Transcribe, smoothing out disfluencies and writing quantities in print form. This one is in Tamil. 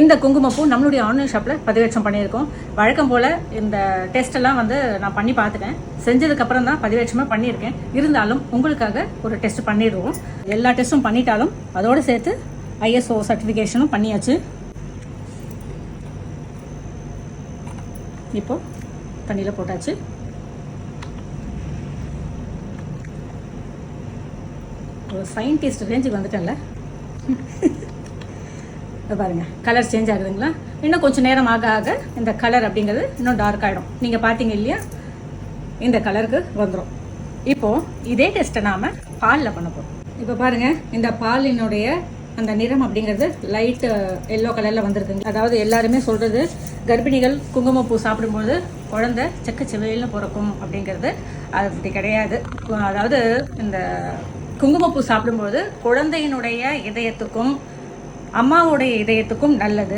இந்த குங்குமப்பூ நம்மளுடைய ஆன்லைன் ஷாப்பில் பதிவேற்றம் பண்ணியிருக்கோம். வழக்கம் போல் இந்த டெஸ்ட்டெல்லாம் நான் பண்ணி பார்த்துட்டேன். செஞ்சதுக்கப்புறம் தான் பதிவேற்றமே பண்ணியிருக்கேன். இருந்தாலும் உங்களுக்காக ஒரு டெஸ்ட் பண்ணிடுவோம். எல்லா டெஸ்ட்டும் பண்ணிட்டாலும் அதோடு சேர்த்து ISO சர்டிஃபிகேஷனும் பண்ணியாச்சு. இப்போது தண்ணியில் போட்டாச்சு. ஒரு சயின்டிஸ்ட் ரேஞ்சுக்கு வந்துட்டேன்ல. பாருங்க, கலர் சேஞ்ச் ஆகுதுங்களா? இன்னும் கொஞ்சம் நேரம் ஆக ஆக இந்த கலர் அப்படிங்கிறது இன்னும் டார்க் ஆகிடும். நீங்கள் பார்த்தீங்க இல்லையா, இந்த கலருக்கு வந்துடும். இப்போது இதே டெஸ்ட்டை நாம் பாலில் பண்ண போகிறோம். இப்போ பாருங்கள், இந்த பாலினுடைய அந்த நிறம் அப்படிங்கிறது லைட் எல்லோ கலரில் வந்திருக்குங்க. அதாவது எல்லாருமே சொல்கிறது, கர்ப்பிணிகள் குங்குமப்பூ சாப்பிடும்போது குழந்தை செக்கச்செவையில்னு பிறக்கும் அப்படிங்கிறது. அது அப்படி கிடையாது. அதாவது இந்த குங்குமப்பூ சாப்பிடும்போது குழந்தையினுடைய இதயத்துக்கும் அம்மாவுடைய இதயத்துக்கும் நல்லது.